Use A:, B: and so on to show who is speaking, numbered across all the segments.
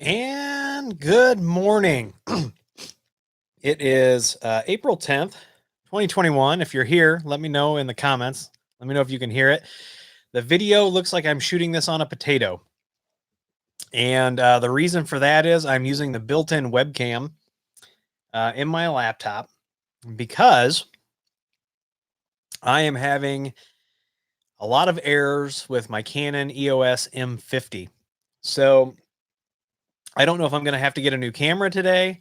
A: And good morning. It is April 10th, 2021. If you're here, let me know in the comments. Let me know if you can hear it. The video looks like I'm shooting this on a potato. And the reason for that is I'm using the built-in webcam in my laptop because I am having a lot of errors with my Canon EOS M50. So I don't know if I'm going to have to get a new camera today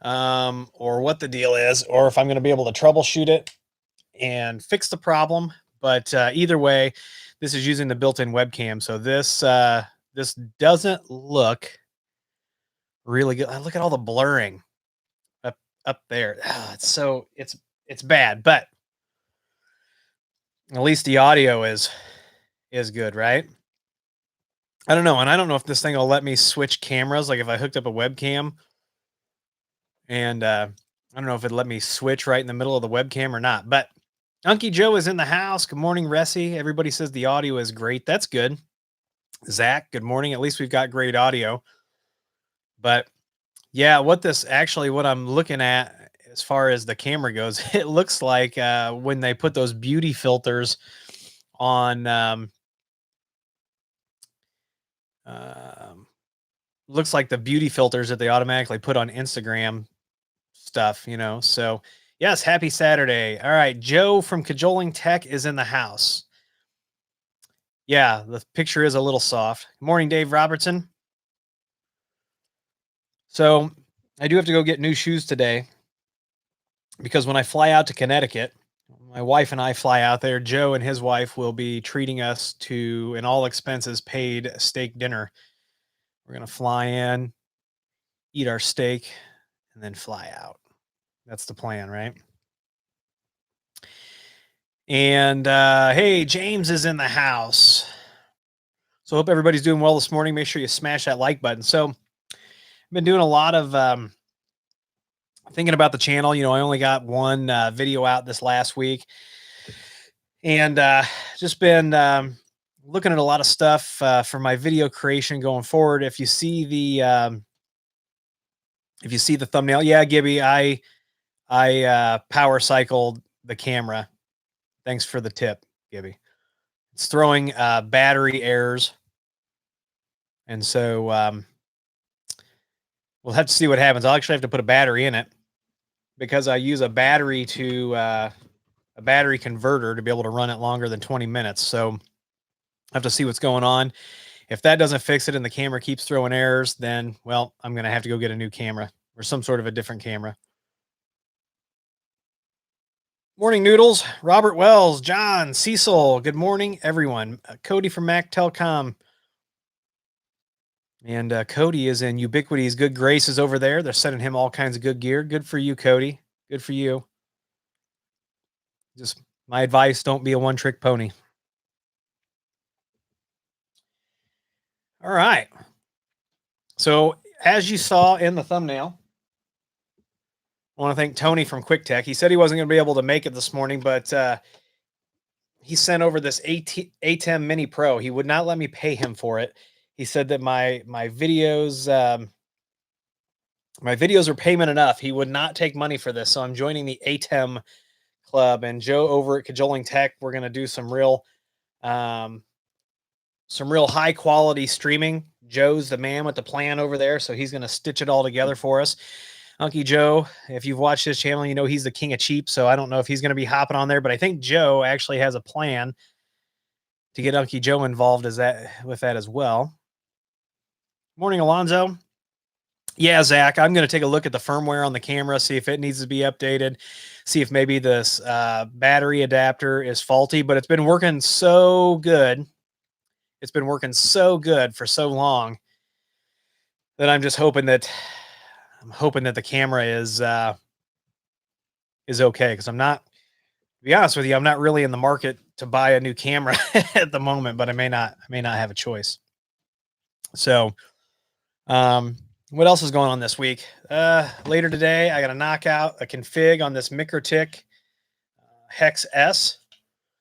A: or what the deal is, or if I'm going to be able to troubleshoot it and fix the problem. But either way, this is using the built-in webcam, so this doesn't look really good. Look at all the blurring up there. It's bad, but at least the audio is good, right? I don't know, and I don't know if this thing will let me switch cameras. Like if I hooked up a webcam, and I don't know if it let me switch right in the middle of the webcam or not. But Unky Joe is in the house. Good morning, Ressie. Everybody says the audio is great. That's good. Zach, good morning. At least we've got great audio. But yeah, what I'm looking at as far as the camera goes, it looks like when they put those beauty filters on, looks like the beauty filters that they automatically put on Instagram stuff. So, yes, happy Saturday. All right, Joe from Cajoling Tech is in the house. Yeah, the picture is a little soft. Good morning, Dave Robertson. So, I do have to go get new shoes today because when I fly out to Connecticut, my wife and I fly out there. Joe and his wife will be treating us to an all expenses paid steak dinner. We're going to fly in, eat our steak, and then fly out. That's the plan, right? And hey, James is in the house. So hope everybody's doing well this morning. Make sure you smash that like button. So I've been doing a lot of thinking about the channel. I only got one video out this last week, and just been looking at a lot of stuff for my video creation going forward. If you see the thumbnail, yeah, Gibby, I power cycled the camera. Thanks for the tip, Gibby. It's throwing battery errors, and so we'll have to see what happens. I'll actually have to put a battery in it because I use a battery converter to be able to run it longer than 20 minutes. So I have to see what's going on. If that doesn't fix it and the camera keeps throwing errors, then, well, I'm going to have to go get a new camera or some sort of a different camera. Morning, Noodles. Robert Wells, John, Cecil. Good morning, everyone. Cody from Mac Telcom. And Cody is in Ubiquiti's good graces over there. They're sending him all kinds of good gear. Good for you, Cody. Good for you. Just my advice, don't be a one-trick pony. All right. So as you saw in the thumbnail, I want to thank Tony from Quick Tech. He said he wasn't going to be able to make it this morning, but he sent over this ATEM Mini Pro. He would not let me pay him for it. He said that my videos are payment enough. He would not take money for this, so I'm joining the ATEM club. And Joe over at Cajoling Tech, we're going to do some real high quality streaming. Joe's the man with the plan over there, so he's going to stitch it all together for us. Unky Joe, if you've watched his channel, you know he's the king of cheap, so I don't know if he's going to be hopping on there, but I think Joe actually has a plan to get Unky Joe involved with that as well. Morning, Alonzo. Yeah, Zach, I'm going to take a look at the firmware on the camera, see if it needs to be updated, see if maybe this battery adapter is faulty, but it's been working so good. It's been working so good for so long that I'm just hoping that the camera is okay, because I'm not, to be honest with you, I'm not really in the market to buy a new camera at the moment, but I may not have a choice. So, what else is going on this week? Later today, I got to knock out a config on this MicroTik Hex S.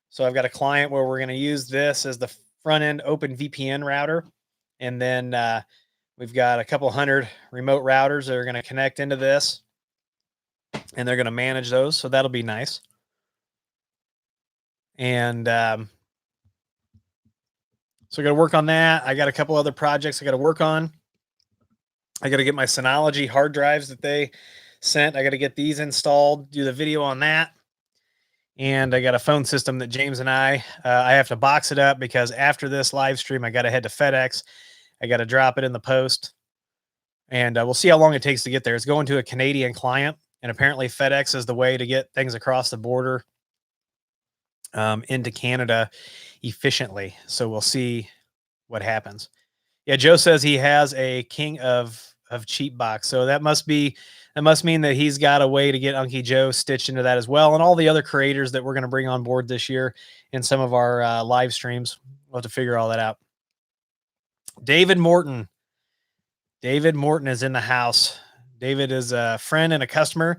A: So I've got a client where we're going to use this as the front end Open VPN router, and then We've got a couple hundred remote routers that are going to connect into this, and they're going to manage those. So that'll be nice. And so I got to work on that. I got a couple other projects I got to work on. I got to get my Synology hard drives that they sent. I got to get these installed, do the video on that. And I got a phone system that James and I have to box it up because after this live stream, I got to head to FedEx. I got to drop it in the post, and we'll see how long it takes to get there. It's going to a Canadian client, and apparently FedEx is the way to get things across the border into Canada efficiently. So we'll see what happens. Yeah, Joe says he has a King of Cheap box, so that must mean that he's got a way to get Unky Joe stitched into that as well, and all the other creators that we're going to bring on board this year in some of our live streams. We'll have to figure all that out. David Morton is in the house. David is a friend and a customer.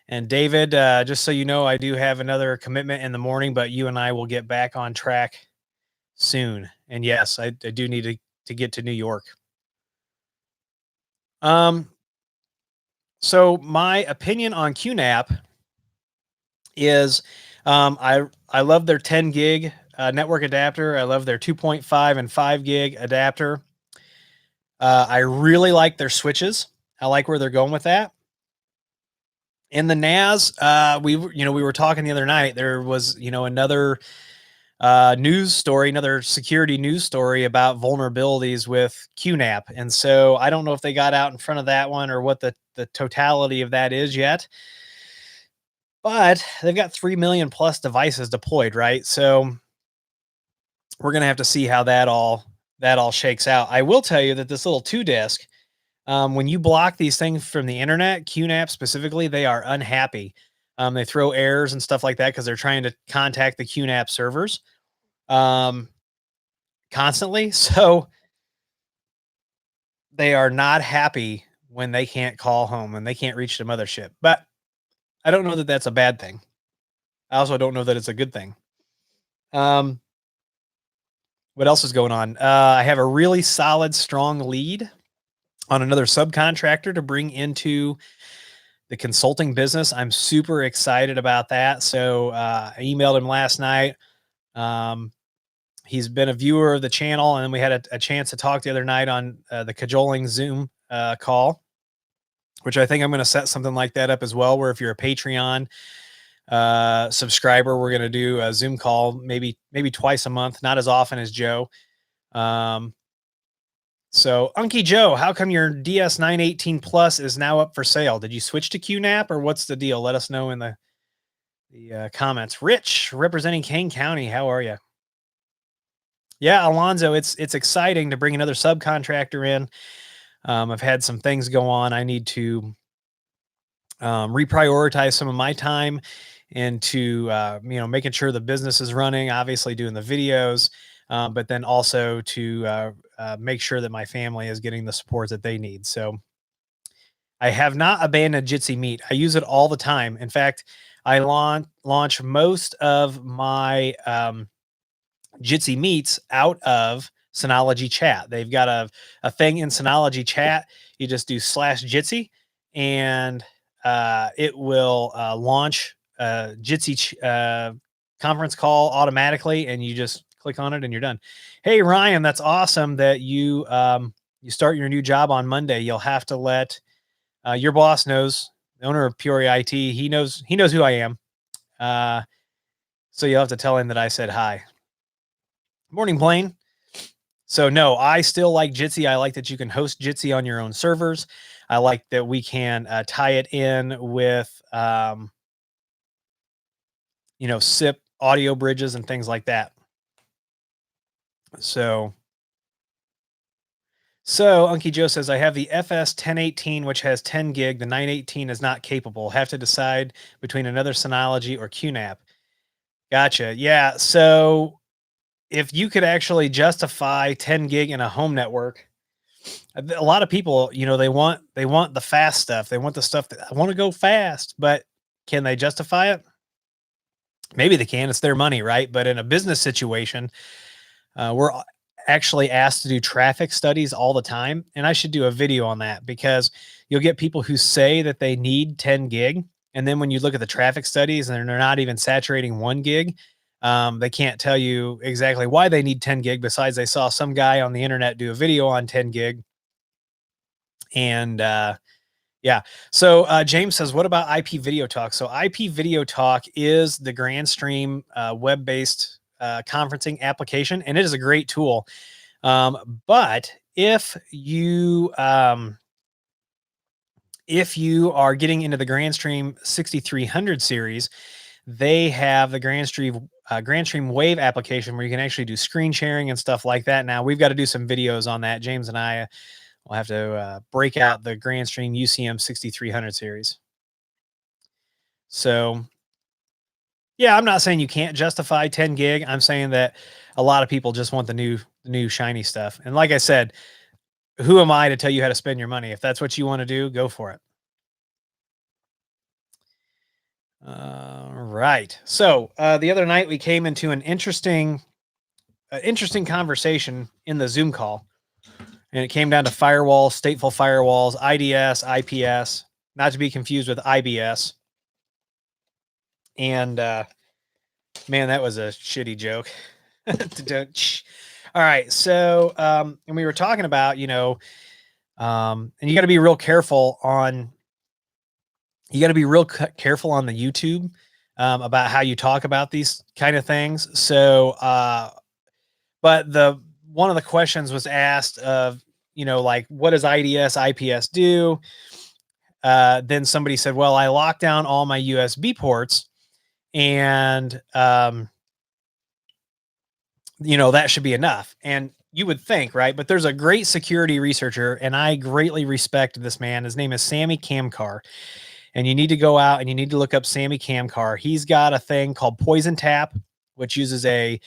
A: And David, just so you know, I do have another commitment in the morning, but you and I will get back on track soon. And yes, I do need to get to New York. So my opinion on QNAP is I love their 10 gig network adapter. I love their 2.5 and 5 gig adapter. I really like their switches. I like where they're going with that. In the NAS, we were talking the other night. There was, another news story, another security news story about vulnerabilities with QNAP. And so I don't know if they got out in front of that one or what the totality of that is yet. But they've got 3 million plus devices deployed, right? So we're going to have to see how that all shakes out. I will tell you that this little 2-disk, when you block these things from the internet, QNAP specifically, they are unhappy. They throw errors and stuff like that because they're trying to contact the QNAP servers constantly. So they are not happy when they can't call home and they can't reach the mothership. But I don't know that that's a bad thing. I also don't know that it's a good thing. What else is going on? I have a really solid, strong lead on another subcontractor to bring into the consulting business. I'm super excited about that. So I emailed him last night. He's been a viewer of the channel, and we had a chance to talk the other night on the cajoling Zoom call, which I think I'm going to set something like that up as well, where if you're a Patreon subscriber, we're going to do a Zoom call maybe twice a month, not as often as Joe. So Unky Joe, how come your DS918 Plus is now up for sale? Did you switch to QNAP or what's the deal? Let us know in the comments. Rich, representing Kane County, how are you? Yeah, Alonzo, it's exciting to bring another subcontractor in. I've had some things go on. I need to reprioritize some of my time into making sure the business is running, obviously doing the videos, but then also to make sure that my family is getting the support that they need. So I have not abandoned Jitsi Meet. I use it all the time. In fact, I launch most of my Jitsi Meets out of Synology Chat. They've got a thing in Synology Chat. You just do /Jitsi and it will launch a Jitsi conference call automatically, and you just click on it and you're done. Hey, Ryan, that's awesome that you start your new job on Monday. You'll have to let your boss knows, the owner of Peoria IT. He knows who I am. So you'll have to tell him that I said hi. Morning, Blaine. So no, I still like Jitsi. I like that you can host Jitsi on your own servers. I like that we can tie it in with, SIP audio bridges and things like that. So Unky Joe says, I have the FS 1018, which has 10 gig. The 918 is not capable. Have to decide between another Synology or QNAP. Gotcha. Yeah. So if you could actually justify 10 gig in a home network, a lot of people, they want the fast stuff. They want the stuff that I want to go fast, but can they justify it? Maybe they can. It's their money, right? But in a business situation, we're actually asked to do traffic studies all the time. And I should do a video on that, because you'll get people who say that they need 10 gig. And then when you look at the traffic studies and they're not even saturating 1 gig, they can't tell you exactly why they need 10 gig, besides they saw some guy on the internet do a video on 10 gig. And yeah. So James says, what about IP video talk? So IP video talk is the Grandstream web-based conferencing application, and it is a great tool. But if you are getting into the Grandstream 6300 series, they have the Grandstream Wave application where you can actually do screen sharing and stuff like that. Now we've got to do some videos on that. James and I will have to break out the Grandstream UCM 6300 series. So yeah, I'm not saying you can't justify 10 gig. I'm saying that a lot of people just want the new shiny stuff. And like I said, who am I to tell you how to spend your money? If that's what you want to do, go for it. Right. So the other night we came into an interesting conversation in the Zoom call, and it came down to firewalls, stateful firewalls, IDS, IPS, not to be confused with IBS. And man, that was a shitty joke. All right. So, and we were talking about, and you got to be real careful on, careful on the YouTube about how you talk about these kind of things. So, but one of the questions was asked of, like, what does IDS, IPS do? Then somebody said, well, I locked down all my USB ports, and, that should be enough. And you would think, right? But there's a great security researcher, and I greatly respect this man. His name is Sammy Kamkar. And you need to go out and you need to look up Sammy Kamkar. He's got a thing called Poison Tap, which uses a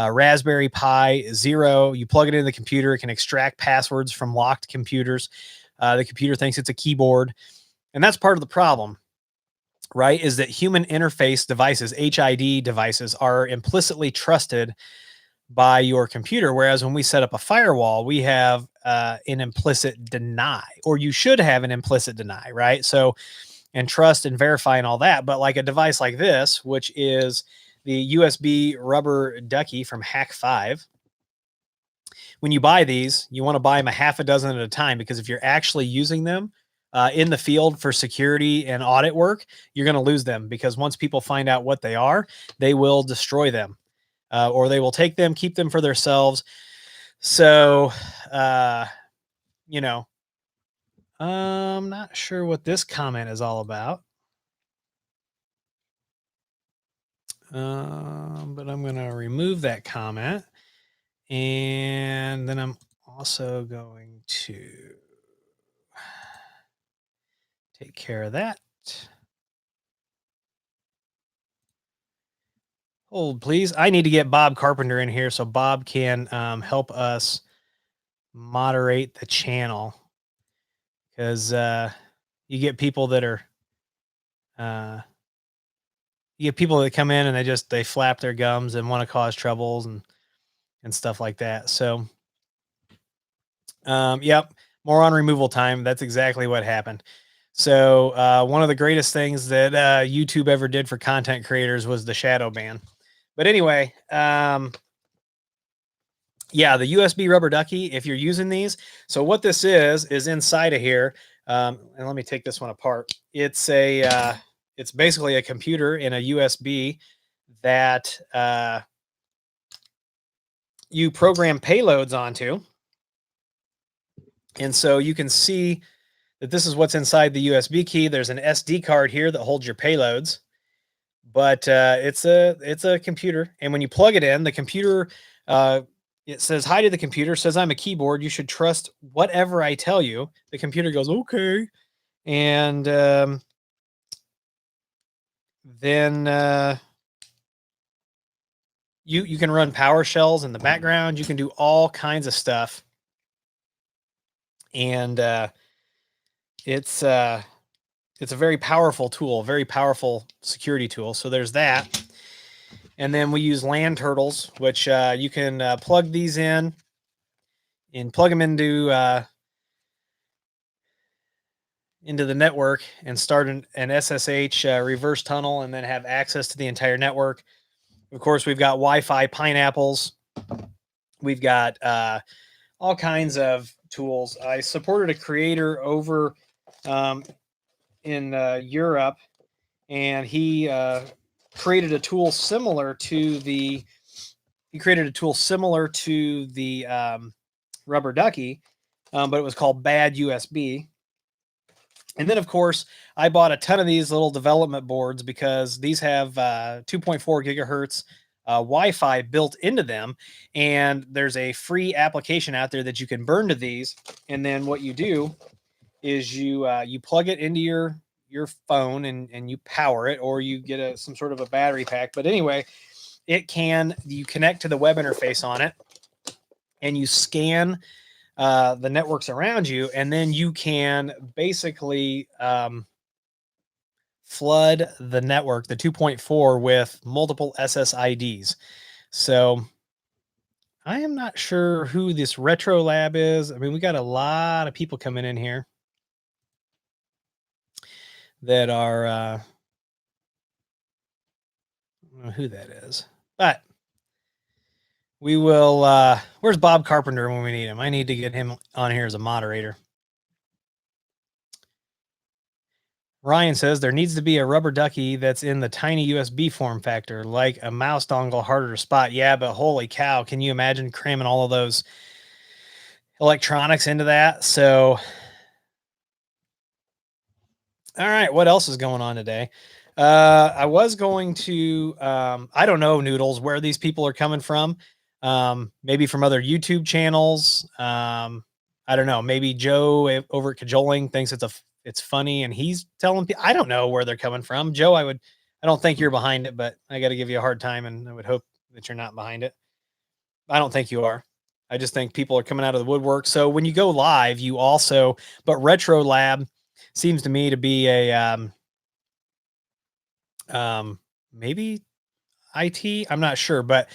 A: Raspberry Pi Zero. You plug it into the computer, it can extract passwords from locked computers. The computer thinks it's a keyboard. And that's part of the problem, right? Is that human interface devices, HID devices, are implicitly trusted by your computer. Whereas when we set up a firewall, we have an implicit deny, or you should have an implicit deny, right? So, and trust and verify and all that. But like a device like this, which is the USB rubber ducky from Hack5, when you buy these, you want to buy them a half a dozen at a time, because if you're actually using them in the field for security and audit work, you're going to lose them, because once people find out what they are, they will destroy them. Or they will take them, keep them for themselves. So, I'm not sure what this comment is all about. But I'm going to remove that comment. And then I'm also going to take care of that. Hold, please. I need to get Bob Carpenter in here so Bob can help us moderate the channel, because you get people that are you get people that come in and they flap their gums and want to cause troubles and stuff like that. So yep, more on removal time. That's exactly what happened. So one of the greatest things that YouTube ever did for content creators was the shadow ban. But anyway, yeah, the USB rubber ducky, if you're using these. So what this is inside of here. And let me take this one apart. It's it's basically a computer in a USB that you program payloads onto. And so you can see that this is what's inside the USB key. There's an SD card here that holds your payloads. But it's a computer, and when you plug it in, the computer it says hi to the computer, says I'm a keyboard. You should trust whatever I tell you. The computer goes okay, and then you can run PowerShells in the background. You can do all kinds of stuff, and it's a very powerful tool, very powerful security tool. So there's that. And then we use land turtles, which you can plug these in and plug them into the network and start an SSH reverse tunnel and then have access to the entire network. Of course, we've got Wi-Fi pineapples. We've got all kinds of tools. I supported a creator over in Europe, and he created a tool similar to the rubber ducky, but it was called Bad USB. And then, of course, I bought a ton of these little development boards because these have 2.4 gigahertz Wi-Fi built into them. And there's a free application out there that you can burn to these. And then what you do is you plug it into your phone and you power it, or you get some sort of a battery pack. But anyway, you connect to the web interface on it, and you scan the networks around you, and then you can basically flood the network, the 2.4, with multiple SSIDs. So I am not sure who this Retro Lab is. I mean, we got a lot of people coming in here that are I don't know who that is, but we will where's Bob Carpenter when we need him? I need to get him on here as a moderator. Ryan says there needs to be a rubber ducky that's in the tiny USB form factor, like a mouse dongle, harder to spot. Yeah, but holy cow, can you imagine cramming all of those electronics into that? So, all right, what else is going on today? I was going to, I don't know, Noodles, where these people are coming from. Maybe from other YouTube channels. I don't know. Maybe Joe over at Cajoling thinks it's funny and he's telling people. I don't know where they're coming from. Joe, I don't think you're behind it, but I got to give you a hard time, and I would hope that you're not behind it. I don't think you are. I just think people are coming out of the woodwork. So when you go live, but Retro Lab seems to me to be a maybe IT. I'm not sure, but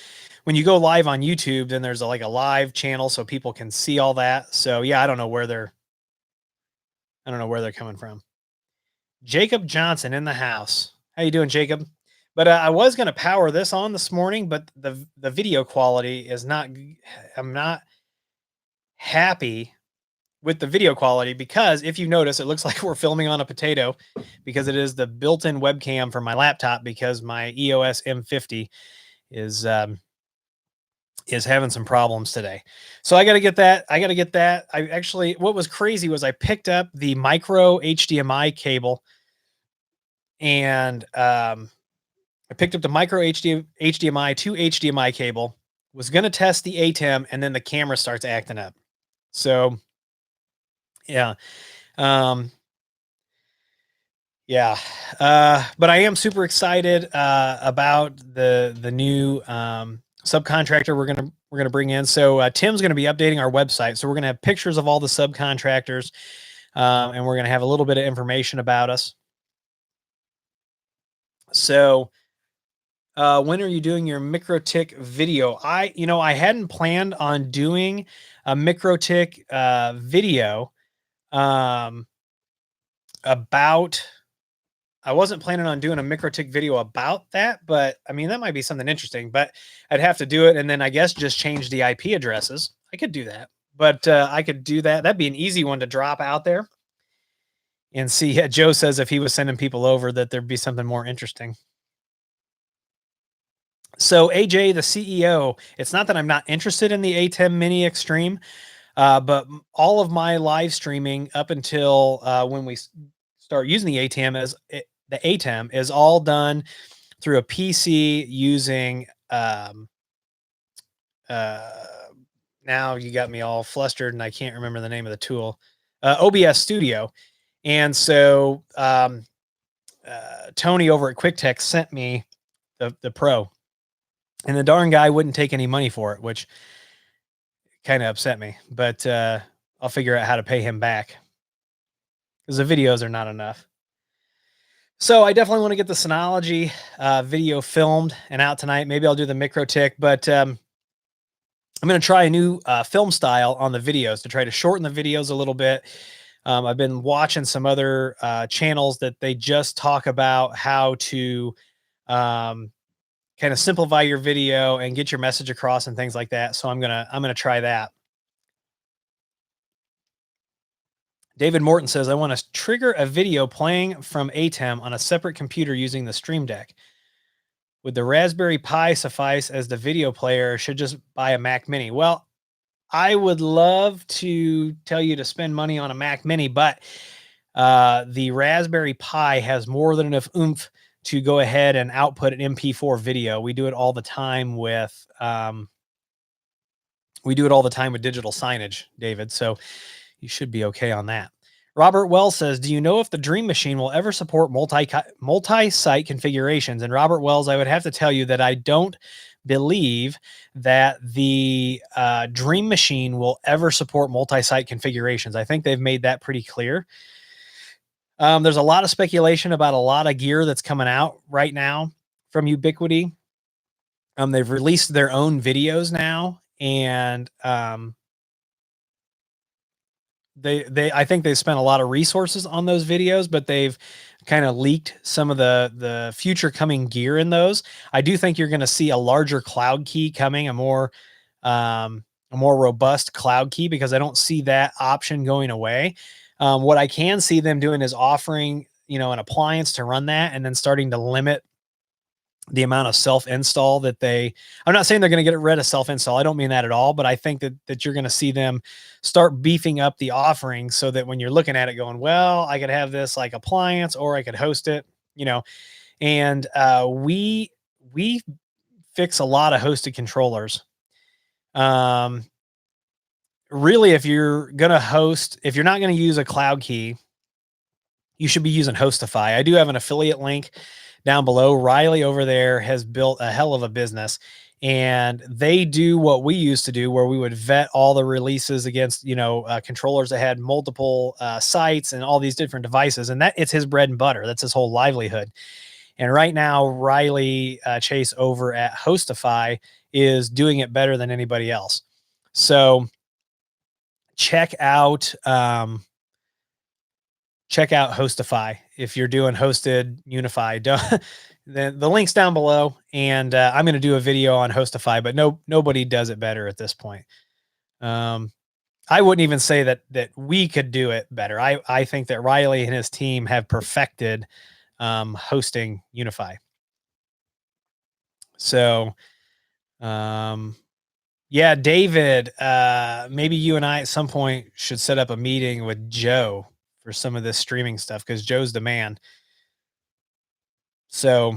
A: when you go live on YouTube, then there's a live channel so people can see all that. So yeah, I don't know where they're coming from. Jacob Johnson in the house. How you doing, Jacob? But I was going to power this on this morning, but the video quality is not. I'm not happy with the video quality because if you notice, it looks like we're filming on a potato because it is the built-in webcam for my laptop because my EOS M50 is having some problems today. So I got to get that. I actually, what was crazy was I picked up the micro HDMI cable and I picked up the micro HDMI to HDMI cable, was going to test the ATEM, and then the camera starts acting up. So yeah. Yeah. But I am super excited about the new subcontractor we're gonna bring in. So Tim's gonna be updating our website. So we're gonna have pictures of all the subcontractors, and we're gonna have a little bit of information about us. So when are you doing your MicroTik video? I hadn't planned on doing a MicroTik video about. I wasn't planning on doing a MicroTik video about that, but I mean, that might be something interesting, but I'd have to do it. And then I guess just change the IP addresses. I could do that, but I could do that. That'd be an easy one to drop out there and see. Joe says if he was sending people over that there'd be something more interesting. So AJ, the CEO, it's not that I'm not interested in the ATEM Mini Extreme, but all of my live streaming up until when we start using the ATEM is all done through a PC using now you got me all flustered and I can't remember the name of the tool, OBS Studio. And so Tony over at QuickTech sent me the Pro, and the darn guy wouldn't take any money for it, which kind of upset me, but I'll figure out how to pay him back because the videos are not enough. So I definitely want to get the Synology video filmed and out tonight. Maybe I'll do the MicroTik, but I'm going to try a new film style on the videos to try to shorten the videos a little bit. I've been watching some other channels that they just talk about how to um, kind of simplify your video and get your message across and things like that. So I'm gonna try that. David Morton says, I want to trigger a video playing from ATEM on a separate computer using the Stream Deck. Would the Raspberry Pi suffice as the video player, or should just buy a Mac Mini? Well, I would love to tell you to spend money on a Mac Mini, but the Raspberry Pi has more than enough oomph to go ahead and output an MP4 video. We do it all the time with digital signage, David. So you should be okay on that. Robert Wells says, do you know if the Dream Machine will ever support multi-site configurations? And Robert Wells, I would have to tell you that I don't believe that the Dream Machine will ever support multi-site configurations. I think they've made that pretty clear. There's a lot of speculation about a lot of gear that's coming out right now from Ubiquiti. They've released their own videos now, and they I think they've spent a lot of resources on those videos, but they've kind of leaked some of the future coming gear in those. I do think you're going to see a larger cloud key coming, a more robust cloud key, because I don't see that option going away. What I can see them doing is offering, an appliance to run that, and then starting to limit the amount of self-install that I'm not saying they're going to get rid of self-install. I don't mean that at all, but I think that you're going to see them start beefing up the offering so that when you're looking at it going, well, I could have this like appliance or I could host it, and we fix a lot of hosted controllers. Really, if you're not going to use a cloud key, you should be using Hostify. I do have an affiliate link down below. Riley over there has built a hell of a business, and they do what we used to do, where we would vet all the releases against, controllers that had multiple sites and all these different devices. And it's his bread and butter. That's his whole livelihood. And right now, Riley Chase over at Hostify is doing it better than anybody else. So check out, Hostify if you're doing hosted Unify. The link's down below, and I'm going to do a video on Hostify, but nobody does it better at this point. I wouldn't even say that we could do it better. I think that Riley and his team have perfected hosting Unify. So, yeah, David, maybe you and I at some point should set up a meeting with Joe for some of this streaming stuff, because Joe's the man. So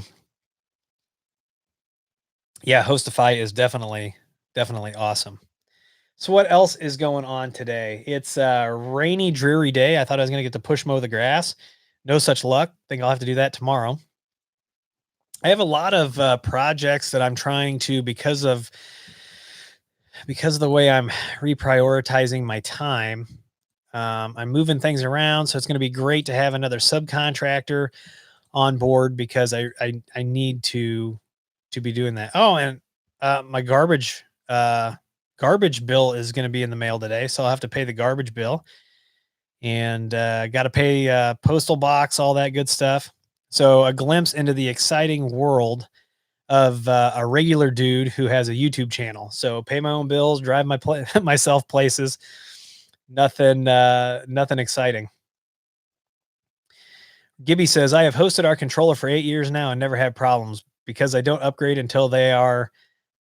A: yeah, Hostify is definitely awesome. So what else is going on today? It's a rainy, dreary day. I thought I was going to get to push mow the grass. No such luck. Think I'll have to do that tomorrow. I have a lot of projects that I'm trying to, because of the way I'm reprioritizing my time. I'm moving things around, so it's going to be great to have another subcontractor on board, because I need to be doing that. Oh, and my garbage bill is going to be in the mail today, so I'll have to pay the garbage bill, and got to pay postal box, all that good stuff. So a glimpse into the exciting world of a regular dude who has a YouTube channel. So pay my own bills, drive myself places. Nothing exciting. Gibby says, I have hosted our controller for 8 years now and never had problems, because I don't upgrade until they are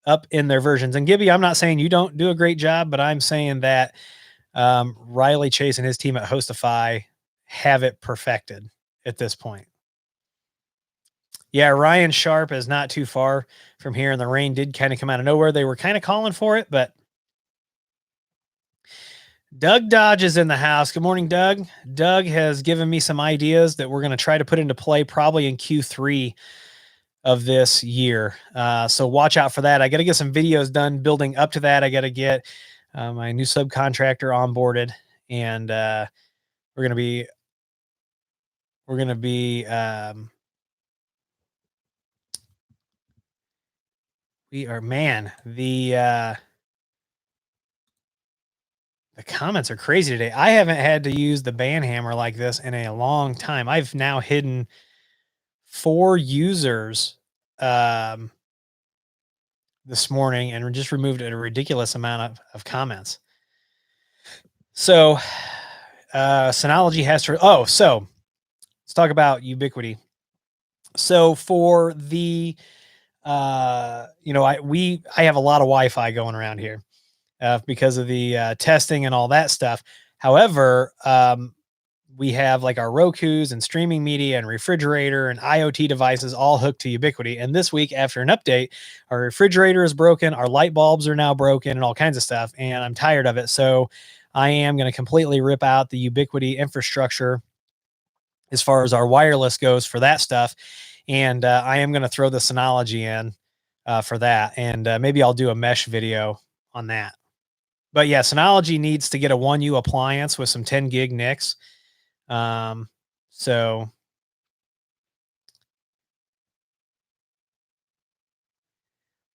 A: up in their versions. And Gibby, I'm not saying you don't do a great job, but I'm saying that Riley Chase and his team at Hostify have it perfected at this point. Yeah, Ryan Sharp is not too far from here, and the rain did kind of come out of nowhere. They were kind of calling for it, but Doug Dodge is in the house. Good morning, Doug. Doug has given me some ideas that we're going to try to put into play probably in Q3 of this year. So watch out for that. I got to get some videos done building up to that. I got to get my new subcontractor onboarded, and we're going to be we are, man, The comments are crazy today. I haven't had to use the ban hammer like this in a long time. I've now hidden 4 users this morning and just removed a ridiculous amount of comments. So Synology has to, so let's talk about Ubiquiti. So for the, I have a lot of Wi-Fi going around here because of the testing and all that stuff. However, we have like our Rokus and streaming media and refrigerator and IoT devices all hooked to Ubiquiti. And this week, after an update, our refrigerator is broken, our light bulbs are now broken, and all kinds of stuff. And I'm tired of it. So I am going to completely rip out the Ubiquiti infrastructure as far as our wireless goes for that stuff. And I am going to throw the Synology in for that. And maybe I'll do a mesh video on that. But yeah, Synology needs to get a 1U appliance with some 10 gig NICs. So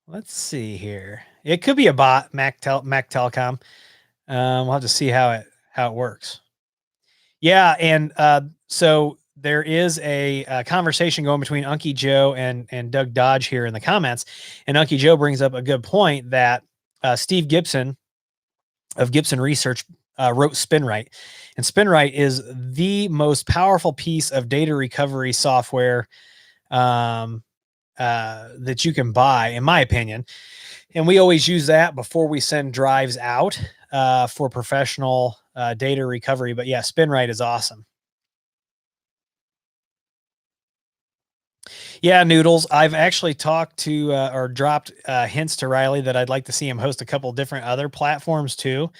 A: let's see here. It could be a bot, Mac Telecom. We'll have to see how it works. Yeah, and so there is a conversation going between Unky Joe and Doug Dodge here in the comments, and Unky Joe brings up a good point that Steve Gibson of Gibson Research wrote SpinRite, and SpinRite is the most powerful piece of data recovery software that you can buy, in my opinion. And we always use that before we send drives out for professional data recovery. But yeah, SpinRite is awesome. Yeah, Noodles. I've actually talked to or dropped hints to Riley that I'd like to see him host a couple different other platforms too.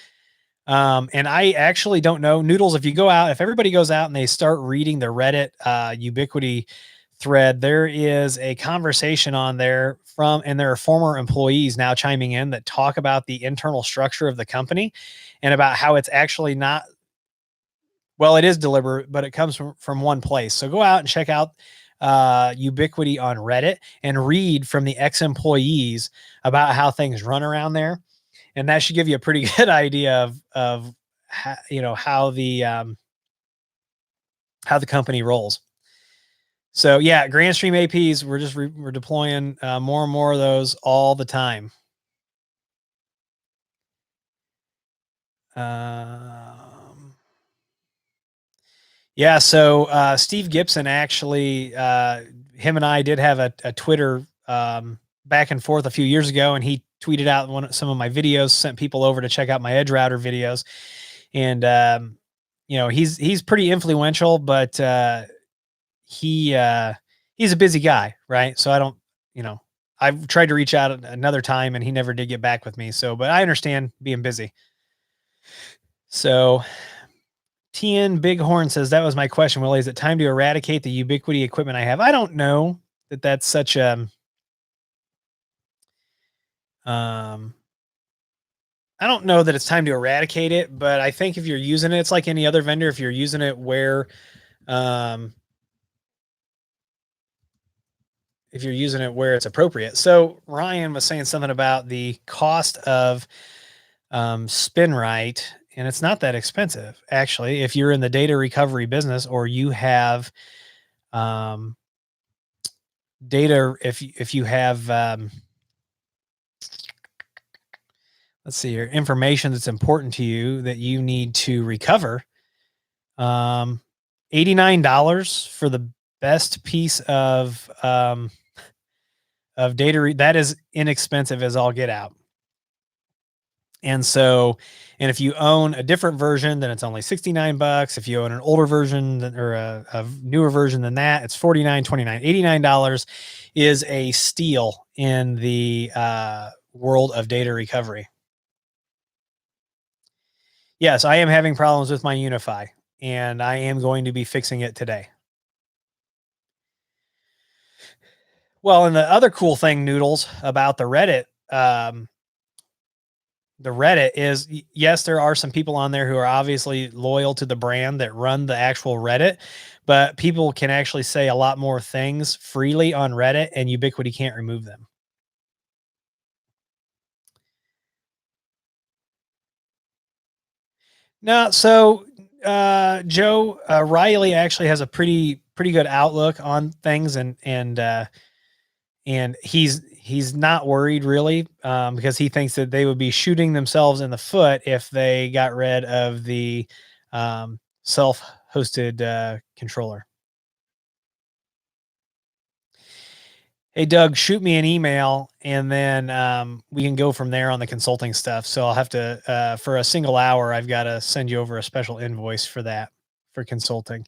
A: And I actually don't know, Noodles, if you go out, if everybody goes out and they start reading the Reddit Ubiquiti thread, there is a conversation on there and there are former employees now chiming in that talk about the internal structure of the company and about how it's actually not, well, it is deliberate, but it comes from one place. So go out and check out Ubiquiti on Reddit and read from the ex-employees about how things run around there. And that should give you a pretty good idea of how the company rolls. So yeah, Grandstream APs, we're deploying more and more of those all the time. Yeah, so Steve Gibson actually, him and I did have a Twitter back and forth a few years ago, and he tweeted out some of my videos, sent people over to check out my Edge router videos, and he's pretty influential, but he's a busy guy, right? So I don't, I've tried to reach out another time, and he never did get back with me. So, but I understand being busy. So TN Bighorn says, that was my question, Willie. Is it time to eradicate the Ubiquiti equipment I have? I don't know that that's such a, I don't know that it's time to eradicate it, but I think if you're using it, it's like any other vendor. If you're using it where, it's appropriate. So Ryan was saying something about the cost of SpinRite, and it's not that expensive, actually, if you're in the data recovery business or you have data, if you have let's see here, information that's important to you that you need to recover. $89 for the best piece of data. That is inexpensive as all get out. And so, and if you own a different version, then it's only $69. If you own an older version or a newer version than that, it's $49.29. $89 is a steal in the world of data recovery. Yes, I am having problems with my Unify, and I am going to be fixing it today. Well, and the other cool thing, Noodles, about the Reddit is, yes, there are some people on there who are obviously loyal to the brand that run the actual Reddit, but people can actually say a lot more things freely on Reddit, and Ubiquiti can't remove them. No, so Joe Riley actually has a pretty good outlook on things, and he's not worried really, because he thinks that they would be shooting themselves in the foot if they got rid of the self-hosted controller. Hey Doug, shoot me an email, and then we can go from there on the consulting stuff. So I'll have to, for a single hour, I've got to send you over a special invoice for that, for consulting.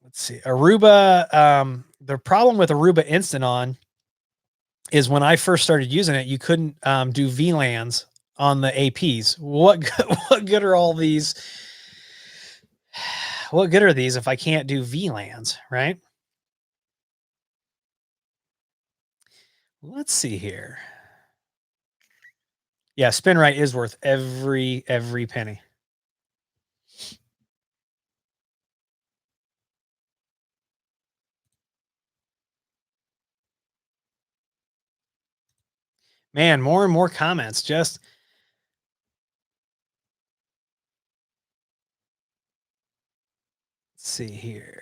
A: Let's see, Aruba. The problem with Aruba Instant On is when I first started using it, you couldn't do VLANs on the APs. What good are all these? What good are these if I can't do VLANs, right? Let's see here. Yeah, SpinRite is worth every penny. Man, more and more comments. Just let's see here.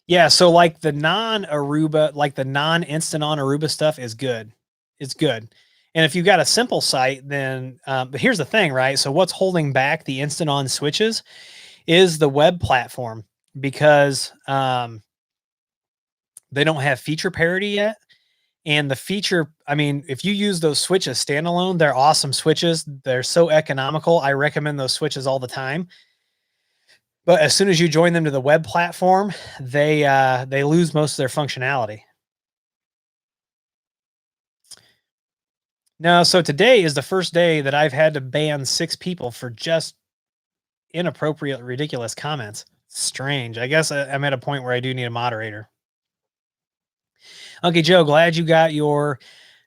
A: Yeah, so like the non-Aruba, like the non-instant on Aruba stuff is good. It's good. And if you've got a simple site, then but here's the thing, right? So what's holding back the instant on switches is the web platform, because they don't have feature parity yet. And the feature, I mean, if you use those switches standalone, they're awesome switches. They're so economical. I recommend those switches all the time. But as soon as you join them to the web platform, they lose most of their functionality. No, so today is the first day that I've had to ban 6 people for just inappropriate, ridiculous comments. Strange. I guess I'm at a point where I do need a moderator. Okay, Joe, glad you got your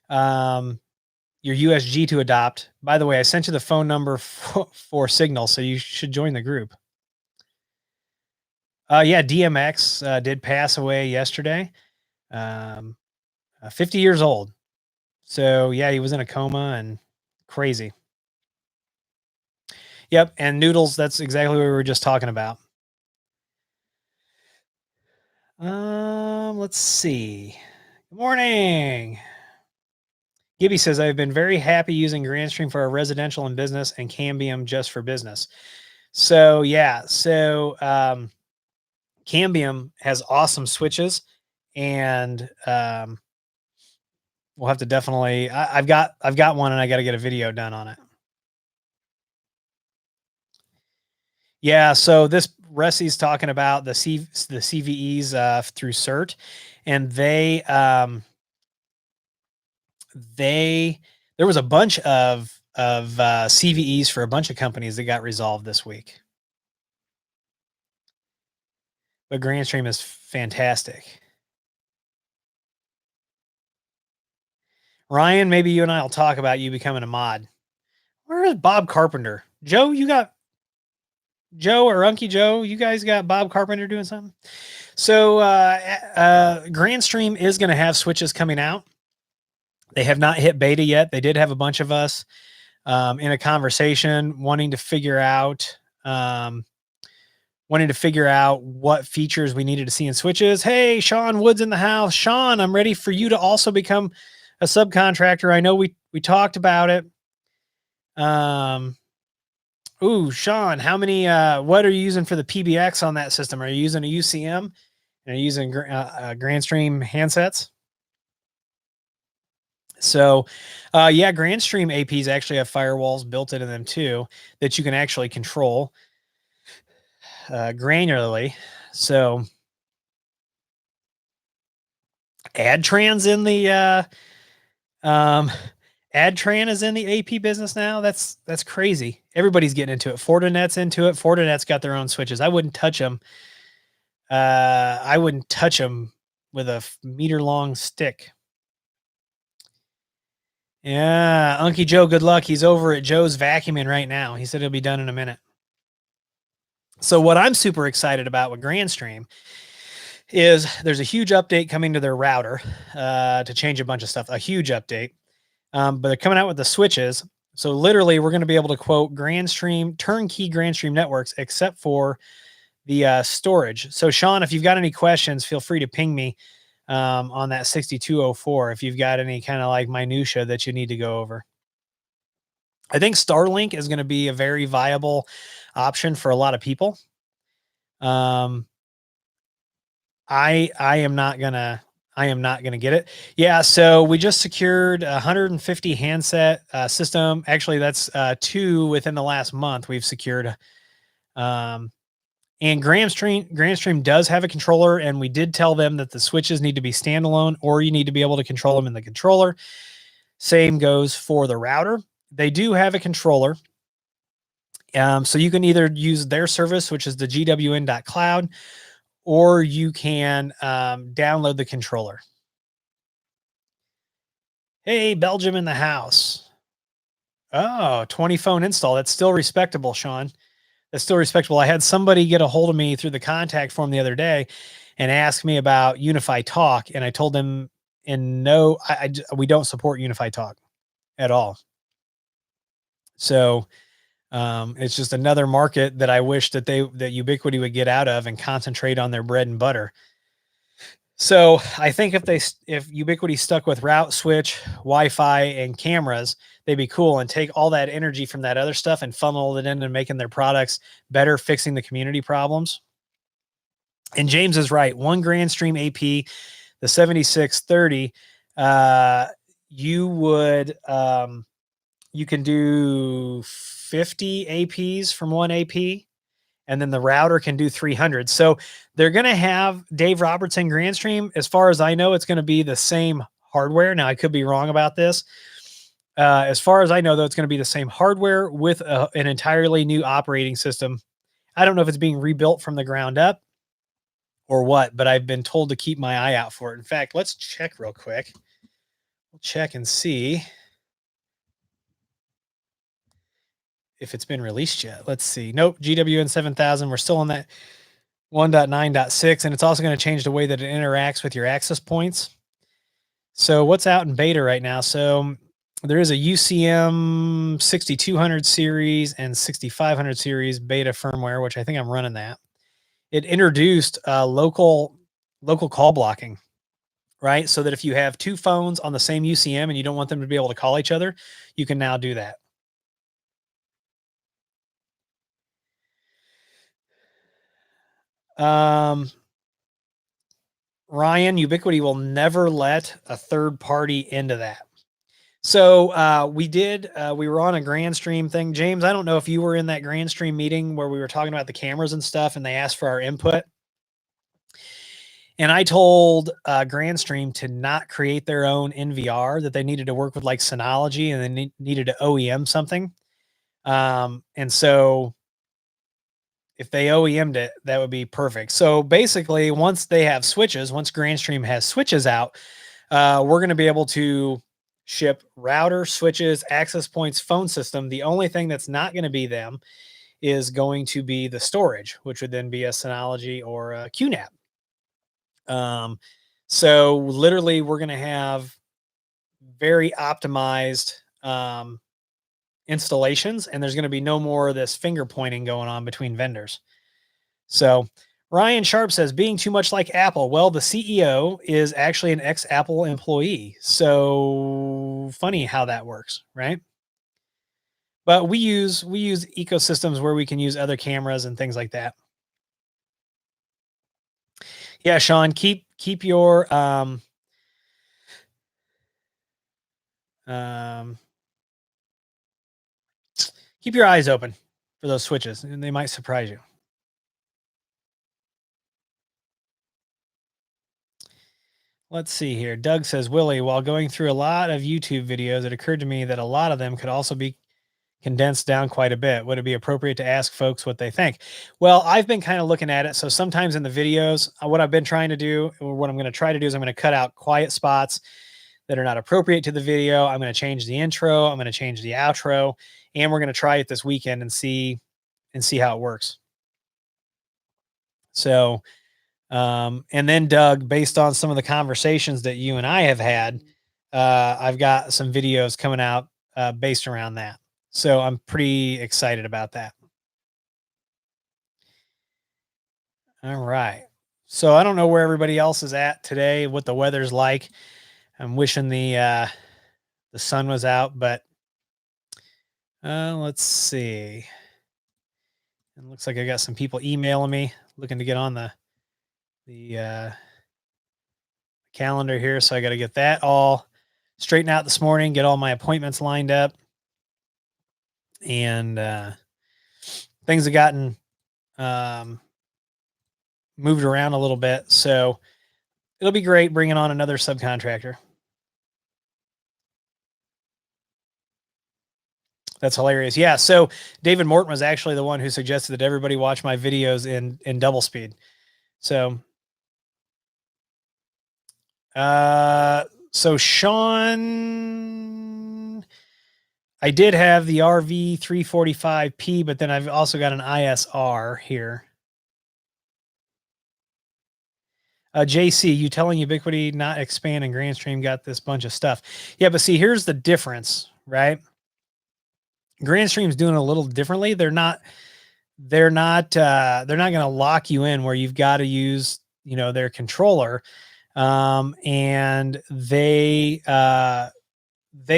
A: USG to adopt. By the way, I sent you the phone number for Signal, so you should join the group. Yeah, DMX did pass away yesterday. 50 years old. So yeah, he was in a coma and crazy. Yep, and Noodles, that's exactly what we were just talking about. Let's see. Good morning. Gibby says, I've been very happy using Grandstream for our residential and business, and Cambium just for business. So yeah, so Cambium has awesome switches, and we'll have to definitely. I've got one, and I got to get a video done on it. Yeah, so this Resi's talking about the CVEs through CERT, and there was a bunch of CVEs for a bunch of companies that got resolved this week. But Grandstream is fantastic. Ryan, maybe you and I will talk about you becoming a mod. Where is Bob Carpenter? Joe, you got Joe or Unky Joe? You guys got Bob Carpenter doing something? So Grandstream is going to have switches coming out. They have not hit beta yet. They did have a bunch of us in a conversation wanting to figure out what features we needed to see in switches. Hey, Sean Wood's in the house. Sean, I'm ready for you to also become a subcontractor. I know we talked about it. Ooh, Sean, how many? What are you using for the PBX on that system? Are you using a UCM? And are you using Grandstream handsets? So, yeah, Grandstream APs actually have firewalls built into them too that you can actually control granularly. So, AdTran's in the AdTran is in the AP business now. That's crazy. Everybody's getting into it. Fortinet's into it. Fortinet's got their own switches. I wouldn't touch them. I wouldn't touch them with a meter-long stick. Yeah, Unky Joe, good luck. He's over at Joe's vacuuming right now. He said he'll be done in a minute. So what I'm super excited about with Grandstream is there's a huge update coming to their router to change a bunch of stuff, a huge update. But they're coming out with the switches. So literally, we're going to be able to quote Grandstream, turnkey Grandstream networks, except for the storage. So Sean, if you've got any questions, feel free to ping me on that 6204 if you've got any kind of like minutia that you need to go over. I think Starlink is going to be a very viable option for a lot of people. I am not gonna get it. Yeah, so we just secured 150 handset system. Actually, that's 2 within the last month we've secured. And Grandstream does have a controller, and we did tell them that the switches need to be standalone, or you need to be able to control them in the controller. Same goes for the router. They do have a controller. So you can either use their service, which is the GWN.cloud, or you can download the controller. Hey, Belgium in the house. Oh, 20 phone install. That's still respectable, Sean. That's still respectable. I had somebody get a hold of me through the contact form the other day and ask me about Unify Talk. And I told them, no, we don't support Unify Talk at all. So it's just another market that I wish that Ubiquiti would get out of and concentrate on their bread and butter. So I think if Ubiquiti stuck with route switch, Wi-Fi, and cameras, they'd be cool and take all that energy from that other stuff and funnel it into making their products better, fixing the community problems. And James is right. One Grandstream AP, the 7630, you can do 50 APs from one AP. And then the router can do 300. So they're going to have Dave Robertson Grandstream. As far as I know, it's going to be the same hardware. Now, I could be wrong about this. As far as I know, though, it's going to be the same hardware with an entirely new operating system. I don't know if it's being rebuilt from the ground up or what, but I've been told to keep my eye out for it. In fact, let's check real quick. We'll check and see if it's been released yet. Let's see. Nope, GWN 7000. We're still on that 1.9.6, and it's also going to change the way that it interacts with your access points. So what's out in beta right now? So there is a UCM 6200 series and 6500 series beta firmware, which I think I'm running that. It introduced local call blocking, right? So that if you have two phones on the same UCM and you don't want them to be able to call each other, you can now do that. Ryan, Ubiquiti will never let a third party into that. So we were on a Grandstream thing. James, I don't know if you were in that Grandstream meeting where we were talking about the cameras and stuff, and they asked for our input. And I told Grandstream to not create their own NVR, that they needed to work with like Synology, and they needed to OEM something. And so if they OEM'd it, that would be perfect. So basically, once they have switches, once Grandstream has switches out, we're going to be able to ship router, switches, access points, phone system. The only thing that's not going to be them is going to be the storage, which would then be a Synology or a QNAP. So literally, we're going to have very optimized installations, and there's going to be no more of this finger pointing going on between vendors. So Ryan Sharp says, being too much like Apple. Well, the CEO is actually an ex-Apple employee. So funny how that works, right? But we use ecosystems where we can use other cameras and things like that. Yeah, Sean, keep your keep your eyes open for those switches, and they might surprise you. Let's see here. Doug says, Willie, while going through a lot of YouTube videos, it occurred to me that a lot of them could also be condensed down quite a bit. Would it be appropriate to ask folks what they think? Well, I've been kind of looking at it. So sometimes in the videos, what I've been trying to do, or what I'm going to try to do, is I'm going to cut out quiet spots that are not appropriate to the video. I'm going to change the intro. I'm going to change the outro, and we're going to try it this weekend and see how it works. So And then Doug, based on some of the conversations that you and I have had, I've got some videos coming out based around that. So I'm pretty excited about that. All right. So I don't know where everybody else is at today, what the weather's like. I'm wishing the sun was out, but let's see. It looks like I got some people emailing me looking to get on the calendar here, so I got to get that all straightened out this morning, get all my appointments lined up, and things have gotten moved around a little bit, so it'll be great bringing on another subcontractor. That's hilarious. Yeah. So David Morton was actually the one who suggested that everybody watch my videos in double speed. So, so Sean, I did have the RV 345P, but then I've also got an ISR here. JC, you telling Ubiquiti not expand and Grandstream got this bunch of stuff. Yeah, but see, here's the difference, right? Grandstream's doing it a little differently. They're not going to lock you in where you've got to use, their controller. And they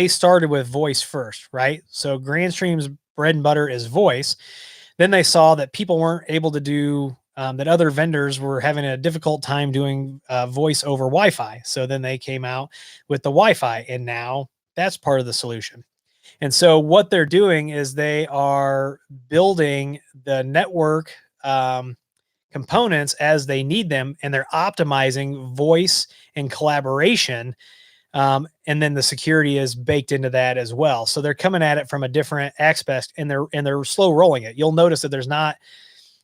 A: started with voice first, right? So Grandstream's bread and butter is voice. Then they saw that people weren't able to do, that other vendors were having a difficult time doing voice over Wi-Fi. So then they came out with the Wi-Fi, and now that's part of the solution. And so what they're doing is they are building the network components as they need them, and they're optimizing voice and collaboration. And then the security is baked into that as well. So they're coming at it from a different aspect, and they're slow rolling it. You'll notice that there's not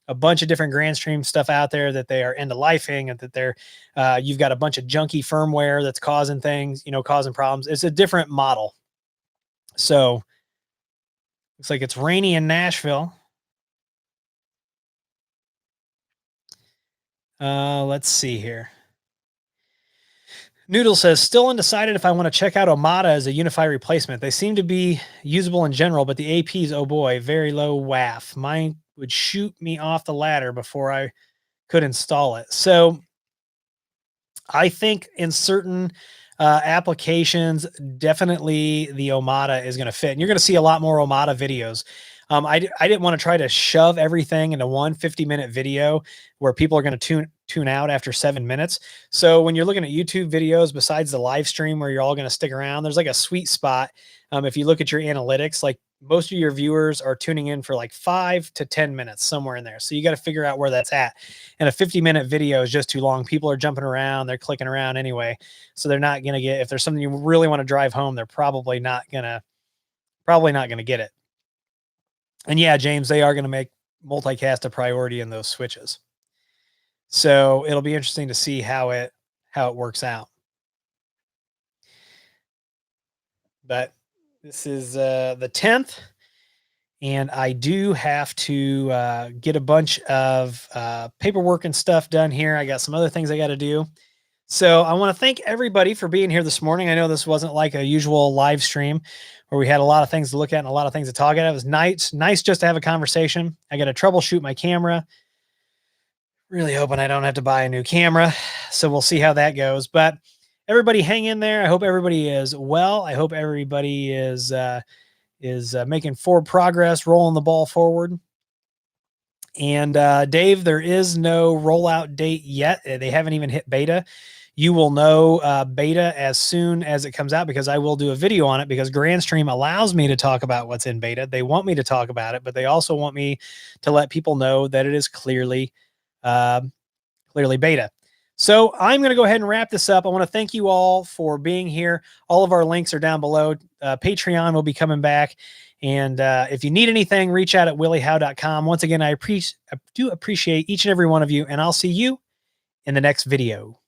A: a bunch of different Grandstream stuff out there that they are end of lifing, and that they're you've got a bunch of junky firmware that's causing things, causing problems. It's a different model. So looks like it's rainy in Nashville. Let's see here. Noodle says, still undecided if I want to check out Omada as a Unify replacement. They seem to be usable in general, but the APs, oh boy, very low WAF. Mine would shoot me off the ladder before I could install it. So I think in certain applications, definitely the Omada is going to fit. And you're going to see a lot more Omada videos. I didn't want to try to shove everything into one 50-minute video where people are going to tune out after 7 minutes. So when you're looking at YouTube videos, besides the live stream where you're all going to stick around, there's like a sweet spot. If you look at your analytics, like most of your viewers are tuning in for like 5 to 10 minutes, somewhere in there. So you got to figure out where that's at. And a 50-minute video is just too long. People are jumping around, they're clicking around anyway. So they're not going to get, if there's something you really want to drive home, they're probably not going to get it. And yeah, James, they are going to make multicast a priority in those switches. So it'll be interesting to see how it works out. But this is the 10th, and I do have to get a bunch of paperwork and stuff done here. I got some other things I got to do. So I want to thank everybody for being here this morning. I know this wasn't like a usual live stream where we had a lot of things to look at and a lot of things to talk about. It was nice just to have a conversation. I got to troubleshoot my camera. Really hoping I don't have to buy a new camera. So we'll see how that goes. But everybody hang in there. I hope everybody is well. I hope everybody is making forward progress, rolling the ball forward. And Dave, there is no rollout date yet. They haven't even hit beta. You will know beta as soon as it comes out, because I will do a video on it, because Grandstream allows me to talk about what's in beta. They want me to talk about it, but they also want me to let people know that it is clearly beta. So I'm going to go ahead and wrap this up. I want to thank you all for being here. All of our links are down below. Patreon will be coming back. And if you need anything, reach out at williehow.com. Once again, I do appreciate each and every one of you, and I'll see you in the next video.